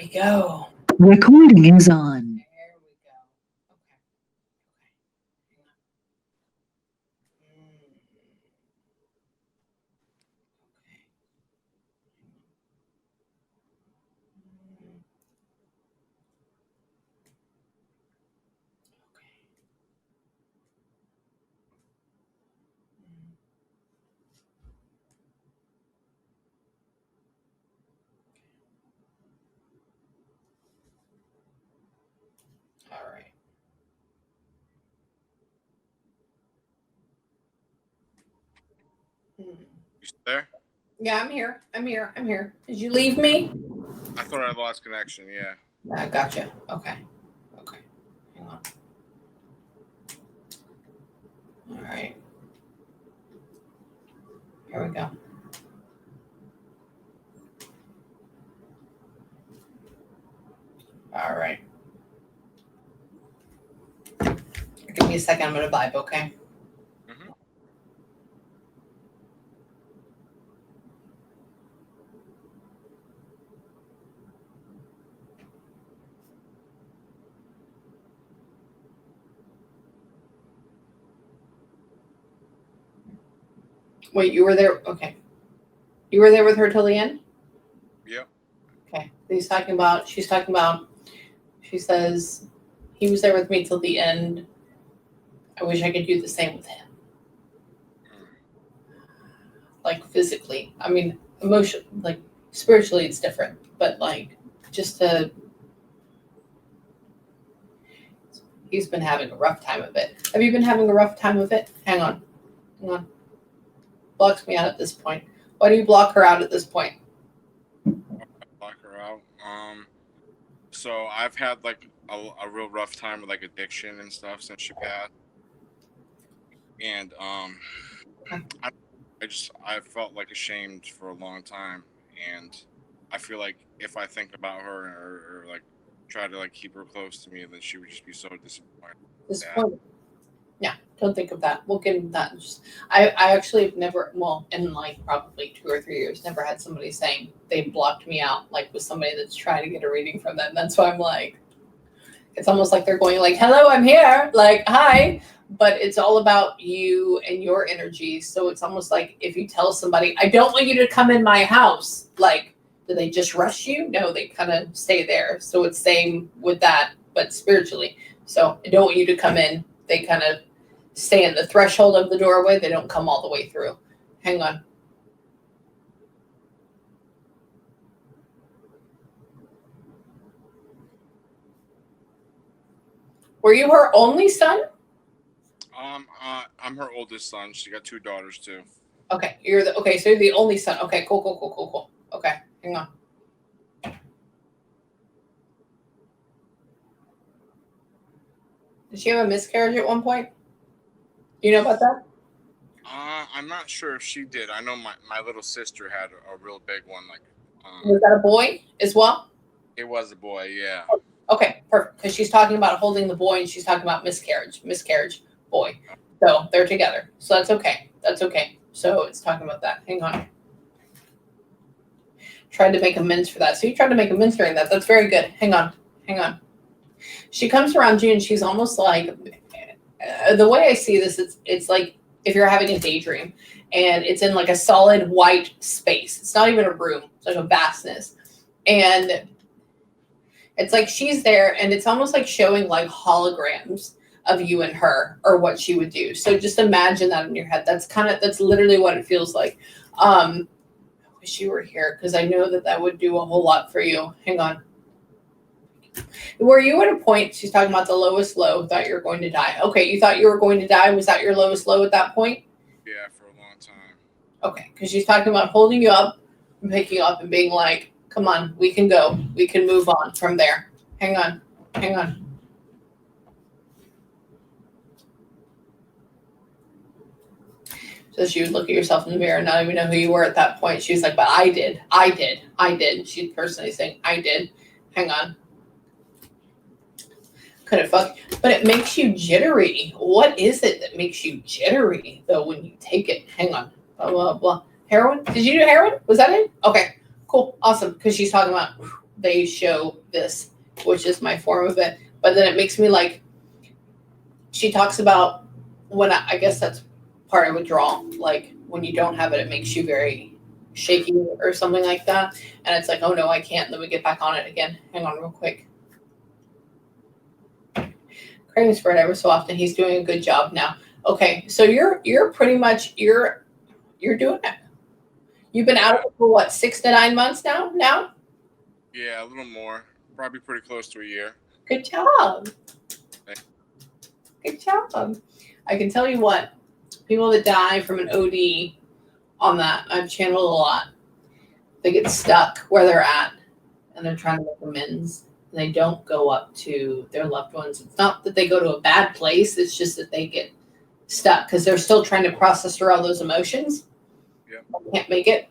we go. Recording is on. There we go. Okay. Okay. Hang on. Okay. Okay. All right. You still there? Yeah, I'm here. I'm here. I'm here. Did you leave me? I thought I lost connection. Yeah. I gotcha. Okay. Okay. Hang on. All right. Here we go. All right. Give me a second. I'm going to vibe, okay? Mm-hmm. Wait, you were there? Okay. You were there with her till the end? Yep. Okay. She's talking about, she says, he was there with me till the end. I wish I could do the same with him. Like physically. I mean, emotion, like spiritually it's different, but like just to, he's been having a rough time of it. Have you been having a rough time of it? Hang on. Hang on. Blocks me out at this point. Why do you block her out at this point? Block her out. So I've had like a real rough time with like addiction and stuff since she passed, and I felt like ashamed for a long time, and I feel like if I think about her or like try to like keep her close to me, then she would just be so disappointed. Disappointed. Yeah, don't think of that. We'll get into that. I actually have never, well, in like probably 2 or 3 years, never had somebody saying they blocked me out, like with somebody that's trying to get a reading from them. That's why I'm like, it's almost like they're going like, hello, I'm here, like, hi. But it's all about you and your energy. So it's almost like if you tell somebody, I don't want you to come in my house, like, do they just rush you? No, they kind of stay there. So it's same with that, but spiritually. So I don't want you to come in. They kind of stay in the threshold of the doorway. They don't come all the way through. Hang on. Were you her only son? I'm her oldest son. She got 2 daughters too. Okay, so you're the only son. Okay, cool. Okay, hang on. Did she have a miscarriage at one point? Do you know about that? I'm not sure if she did. I know my little sister had a real big one. Like, Was that a boy as well? It was a boy, yeah. Okay, perfect. Because she's talking about holding the boy and she's talking about miscarriage, boy. So they're together. So that's okay. That's okay. So it's talking about that. Hang on. Tried to make amends for that. So you tried to make amends during that. That's very good. Hang on. She comes around June. She's almost like, the way I see this, it's like if you're having a daydream and it's in like a solid white space. It's not even a room. It's like a vastness. And it's like she's there and it's almost like showing like holograms of you and her or what she would do. So just imagine that in your head. That's literally what it feels like. I wish you were here because I know that would do a whole lot for you. Hang on. Were you at a point, she's talking about the lowest low, thought you were going to die. Okay, you thought you were going to die. Was that your lowest low at that point? Yeah, for a long time. Okay, because she's talking about holding you up and picking you up and being like, come on, we can go. We can move on from there. Hang on. So she would look at yourself in the mirror and not even know who you were at that point. She was like, but I did. She's personally saying, I did. Hang on. Couldn't fuck. But it makes you jittery. What is it that makes you jittery, though, when you take it? Hang on. Blah, blah, blah. Heroin? Did you do heroin? Was that it? Okay. Cool. Awesome. Because she's talking about they show this, which is my form of it. But then it makes me like, she talks about when I guess that's part of withdrawal. Like when you don't have it, it makes you very shaky or something like that. And it's like, oh no, I can't. Then we get back on it again. Hang on real quick. Craving spread ever so often. He's doing a good job now. Okay, so you're pretty much you're doing it. You've been out of it for what, 6 to 9 months now? Yeah, a little more. Probably pretty close to a year. Good job. Good job. I can tell you what, people that die from an OD on that, I've channeled a lot. They get stuck where they're at and they're trying to make amends. And they don't go up to their loved ones. It's not that they go to a bad place, it's just that they get stuck because they're still trying to process through all those emotions. Yep. They can't make it.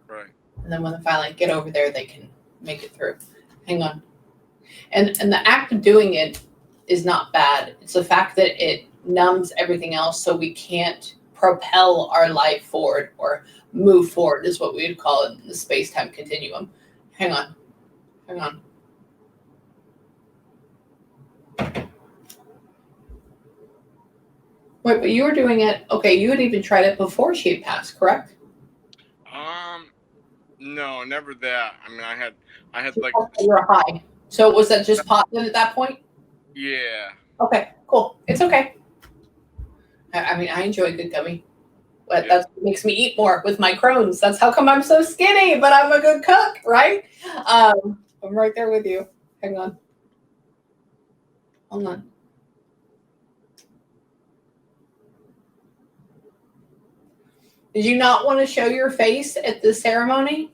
Right. And then when they finally get over there, they can make it through. Hang on. And the act of doing it is not bad. It's the fact that it numbs everything else so we can't propel our life forward or move forward is what we would call it in the space-time continuum. Hang on. Wait, but you were doing it, okay, you had even tried it before she had passed, correct? No, never that. I mean, I had like. You were high. So was that just pot then at that point? Yeah. Okay, cool. It's okay. I mean, I enjoy good gummy. But that's what makes me eat more with my Crohn's. That's how come I'm so skinny, but I'm a good cook, right? I'm right there with you. Hang on. Hold on. Did you not want to show your face at the ceremony?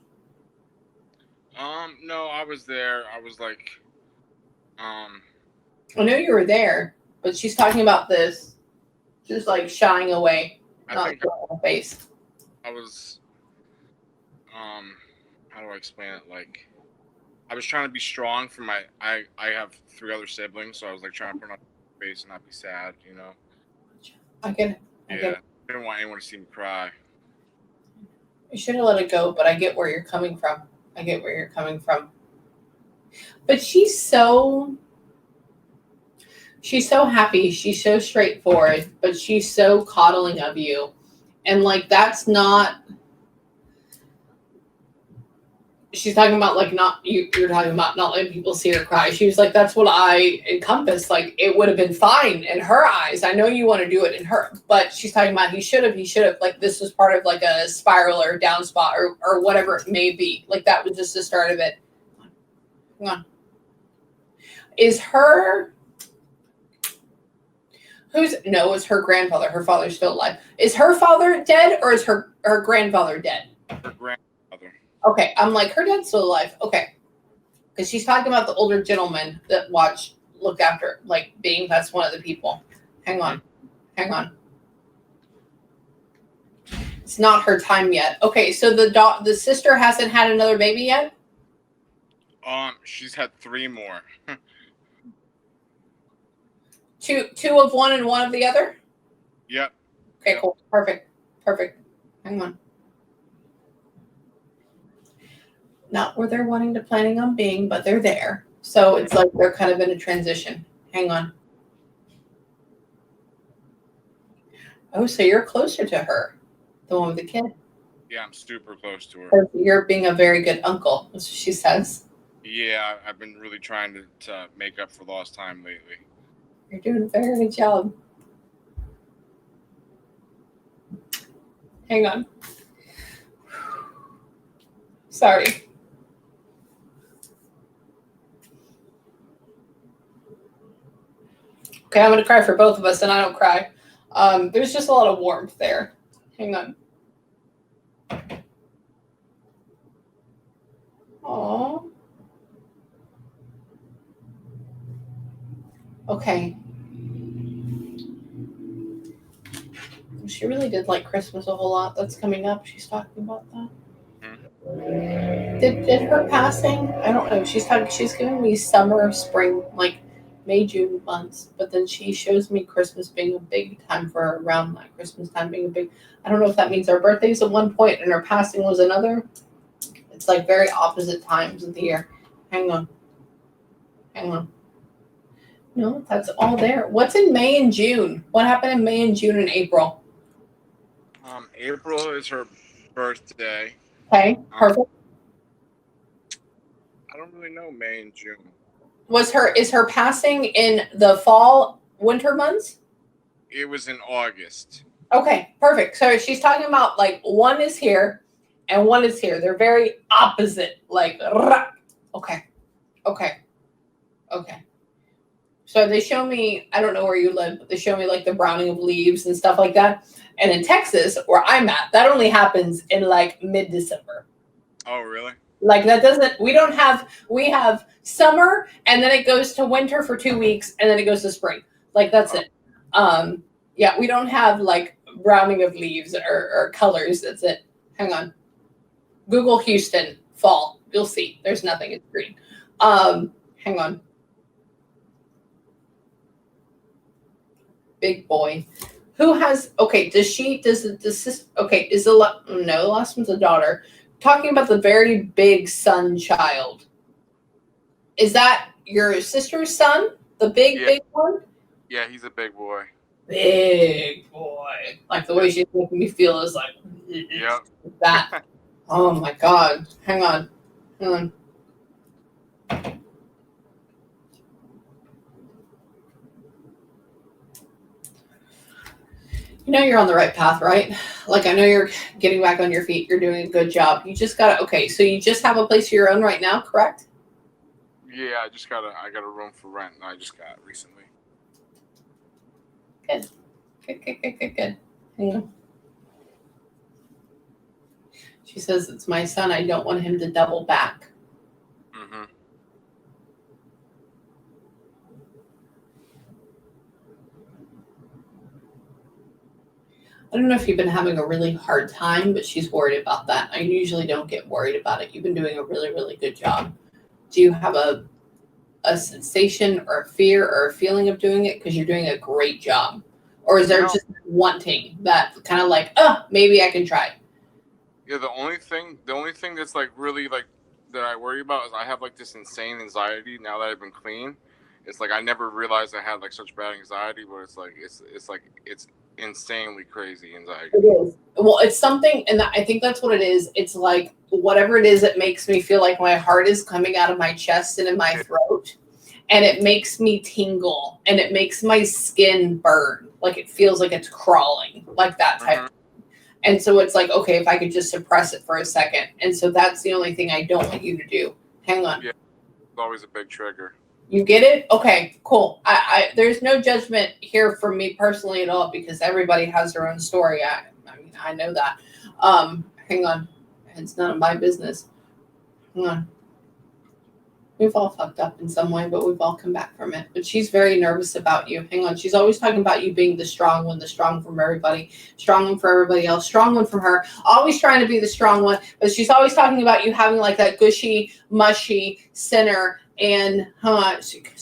No, I was there. I was like, I know you were there, but she's talking about this, just like shying away, not showing her face. I was, how do I explain it? Like, I was trying to be strong for my. I have 3 other siblings, so I was like trying to put on my face and not be sad, you know. I get it. I didn't want anyone to see me cry. You should have let it go, but I get where you're coming from. But she's so happy. She's so straightforward, but she's so coddling of you. And like, that's not, she's talking about like you're talking about not letting people see her cry. She was like, that's what I encompass. Like, it would have been fine in her eyes. I know you want to do it in her, but she's talking about he should have, like, this was part of like a spiral or down spot or whatever it may be. Like, that was just the start of it. Hang on. It's her grandfather. Her father's still alive. Is her father dead or is her grandfather dead? Her grandfather. Okay, I'm like, her dad's still alive. Okay. Because she's talking about the older gentleman that look after, like, that's one of the people. Hang on. It's not her time yet. Okay, so the sister hasn't had another baby yet? She's had 3 more. Two of one and one of the other? Yep. Okay, cool. Perfect. Hang on. Not where they're planning on being, but they're there. So it's like they're kind of in a transition. Hang on. Oh, so you're closer to her, the one with the kid. Yeah, I'm super close to her. You're being a very good uncle, that's what she says. Yeah, I've been really trying to make up for lost time lately. You're doing a very good job. Hang on. Sorry. Okay, I'm going to cry for both of us, and I don't cry. There's just a lot of warmth there. Hang on. Aww. Okay. She really did like Christmas a whole lot. That's coming up. She's talking about that. Did her passing? I don't know. She's giving me summer, spring, like May, June months, but then she shows me Christmas being a big time for her, around that Christmas time being a big. I don't know if that means our birthday's at one point and her passing was another. It's like very opposite times of the year. Hang on. Hang on. No, that's all there. What's in May and June? What happened in May and June and April? April is her birthday. Okay, perfect. I don't really know May and June. Is her passing in the fall, winter months? It was in August. Okay, perfect. So she's talking about like one is here and one is here. They're very opposite. Like, okay, okay, okay. So they show me, I don't know where you live, but they show me like the browning of leaves and stuff like that. And in Texas, where I'm at, that only happens in like mid-December. Oh, really? Like we have summer and then it goes to winter for 2 weeks and then it goes to spring. Like that's it. Yeah, we don't have like browning of leaves or colors. That's it. Hang on. Google Houston fall. You'll see. There's nothing. It's green. Hang on. Big boy. Who has okay, is the last one's a daughter. Talking about the very big son child. Is that your sister's son? The big one? Yeah, he's a big boy. Big boy. Like the way she's making me feel is like that. Oh my god. Hang on. You know you're on the right path, right? Like I know you're getting back on your feet. You're doing a good job. You just gotta so you just have a place of your own right now, correct? Yeah, I got a room for rent and I just got recently. Good. Hang on. She says it's my son. I don't want him to double back. Mm-hmm. I don't know if you've been having a really hard time, but she's worried about that. I usually don't get worried about it. You've been doing a really, really good job. Do you have a sensation or a fear or a feeling of doing it? Because you're doing a great job. Or is there just wanting that kind of like, maybe I can try? Yeah, the only thing that's like really like that I worry about is I have like this insane anxiety now that I've been clean. It's like I never realized I had like such bad anxiety, but it's insanely crazy anxiety. It is. Well, it's something, and I think that's what it is. It's like whatever it is, it makes me feel like my heart is coming out of my chest and in my throat, and it makes me tingle, and it makes my skin burn, like it feels like it's crawling, like that type. Mm-hmm. And so it's like, okay, if I could just suppress it for a second. And so that's the only thing I don't want you to do. Hang on. Yeah, it's always a big trigger. You get it? Okay, cool. I there's no judgment here from me personally at all because everybody has their own story. I mean, I know that. Hang on. It's none of my business. Hang on. We've all fucked up in some way, but we've all come back from it. But she's very nervous about you. Hang on. She's always talking about you being the strong one from everybody, strong one for everybody else, strong one from her, always trying to be the strong one. But she's always talking about you having like that gushy, mushy center. And she could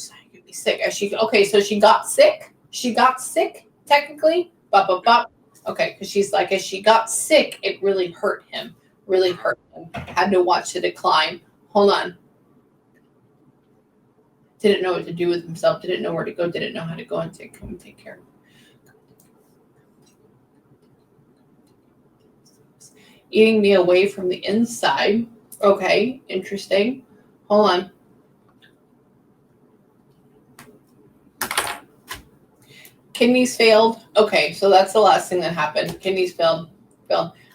be sick. So she got sick. She got sick, technically. Okay, because she's like, as she got sick, it really hurt him. Had to watch the decline. Hold on. Didn't know what to do with himself, didn't know where to go, didn't know how to go and take care of him. Eating me away from the inside. Okay, interesting. Hold on. Kidneys failed. Okay, so that's the last thing that happened. Kidneys failed.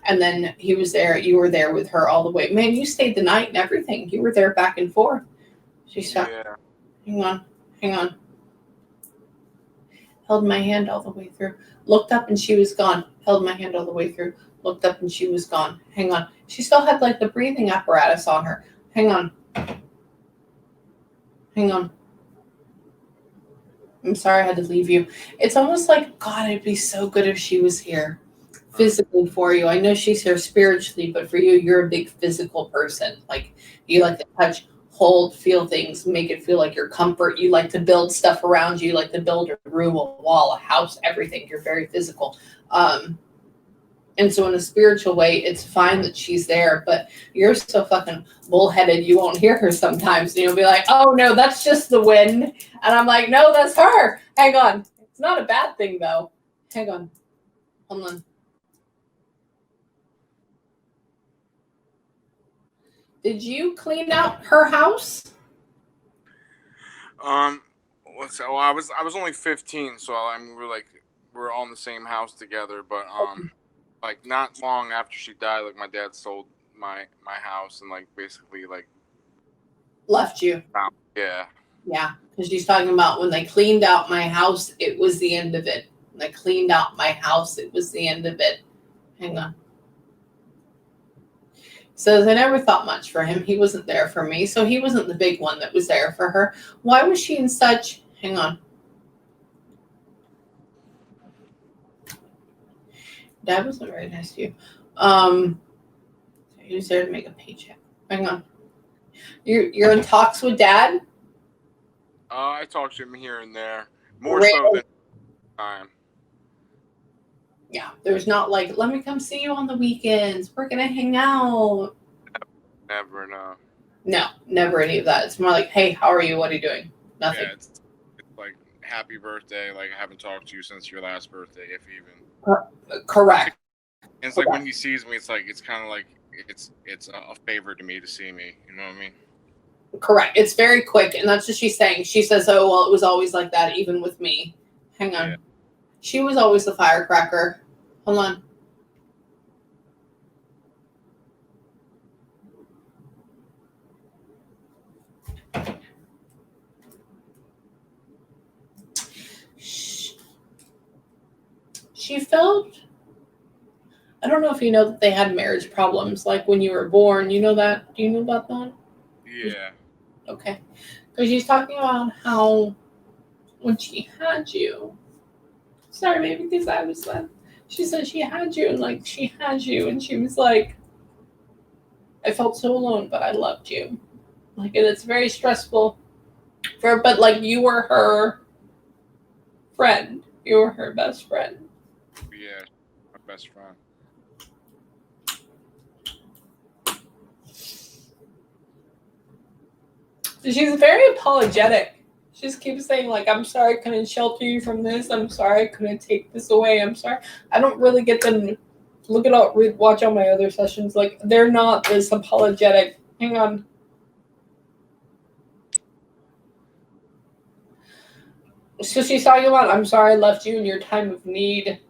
And then he was there. You were there with her all the way. Man, you stayed the night and everything. You were there back and forth. She stopped. Yeah. Hang on. Held my hand all the way through. Looked up and she was gone. Held my hand all the way through. Looked up and she was gone. Hang on. She still had like the breathing apparatus on her. Hang on. I'm sorry I had to leave you. It's almost like, God, it'd be so good if she was here physically for you. I know she's here spiritually, but for you, you're a big physical person. Like you like to touch, hold, feel things, make it feel like your comfort. You like to build stuff around you. You like to build a room, a wall, a house, everything. You're very physical. And so in a spiritual way, it's fine that she's there, but you're so fucking bullheaded you won't hear her sometimes. And you'll be like, oh no, that's just the wind. And I'm like, no, that's her. Hang on. It's not a bad thing though. Hang on. Hold on. Did you clean out her house? So I was only 15, so we're all in the same house together. But like not long after she died, like my dad sold my house and like basically like Left you. Yeah. Yeah, because she's talking about when they cleaned out my house, it was the end of it. When they cleaned out my house, it was the end of it. Hang on. Says I never thought much for him. He wasn't there for me, so he wasn't the big one that was there for her. Why was she in such? Hang on. Dad wasn't very nice to you. He was there to make a paycheck. Hang on. You're in talks with Dad? I talk to him here and there, more so than time. Yeah, there's not like, let me come see you on the weekends. We're gonna hang out. Never, no. No, never any of that. It's more like, hey, how are you? What are you doing? Nothing. Yeah, it's like happy birthday. Like I haven't talked to you since your last birthday, if even. Correct. And it's like when he sees me, it's like it's kind of like it's a favor to me to see me. You know what I mean? Correct. It's very quick, and that's what she's saying. She says, "Oh well, it was always like that, even with me." Hang on. Yeah. She was always the firecracker. Hold on. She felt. I don't know if you know that they had marriage problems, like when you were born. You know that? Do you know about that? Yeah. Okay. Because she's talking about how when she had you. Sorry, maybe because I was left. She said she had you, and like she had you, and she was like, I felt so alone, but I loved you. Like, and it's very stressful for her, but like you were her friend. You were her best friend. Yeah, my best friend. She's very apologetic. She just keeps saying, like, I'm sorry I couldn't shelter you from this. I'm sorry I couldn't take this away. I'm sorry. I don't really get them. Look at all, watch all my other sessions. Like, they're not this apologetic. Hang on. So she's talking about, I'm sorry I left you in your time of need.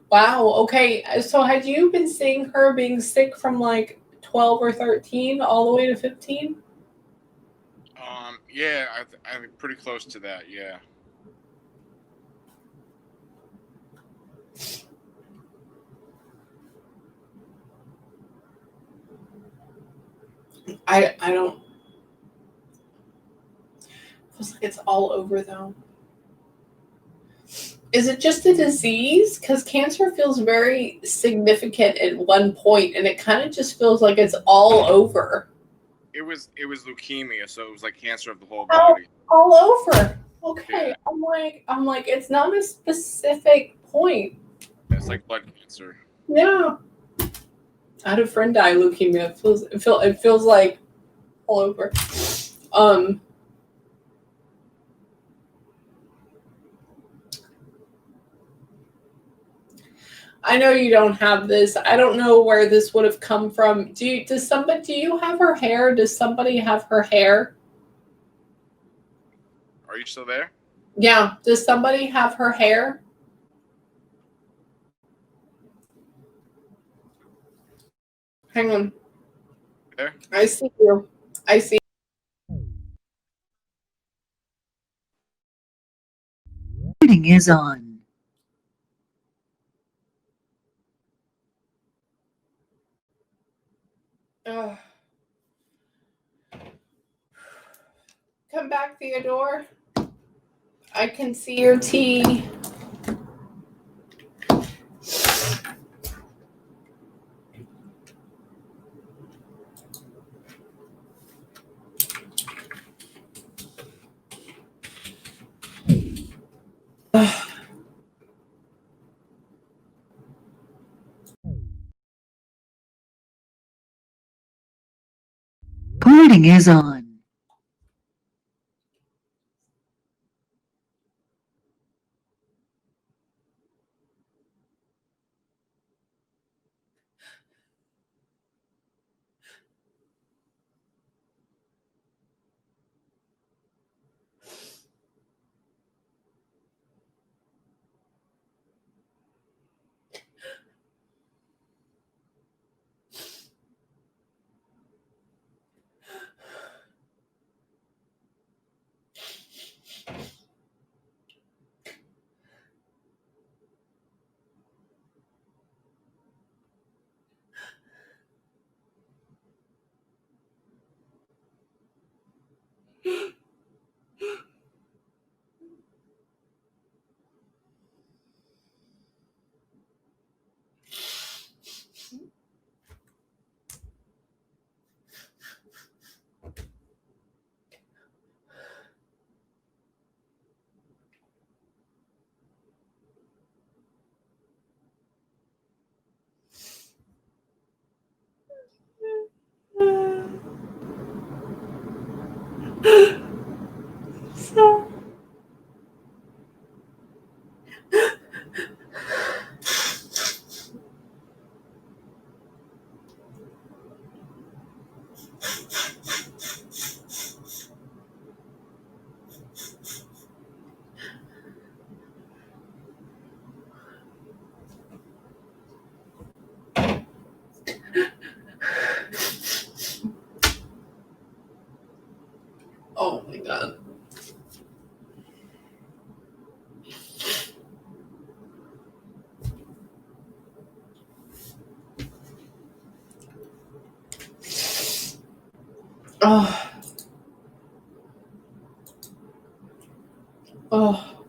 Wow. Okay. So had you been seeing her being sick from like 12 or 13 all the way to 15? Yeah, I'm pretty close to that. Yeah. I don't. Feels like it's all over though. Is it just a disease? Because cancer feels very significant at one point, and it kind of just feels like it's all over. It was leukemia, so it was like cancer of the whole body. All over. Okay. Yeah. I'm like, it's not a specific point. It's like blood cancer. Yeah. I had a friend die of leukemia. It feels like all over. I know you don't have this. I don't know where this would have come from. Do you have her hair? Does somebody have her hair? Are you still there? Yeah. Does somebody have her hair? Hang on. There? I see you. I see. Recording is on. Come back, Theodore. I can see your tea. Recording is on. Oh my god. Oh. Oh.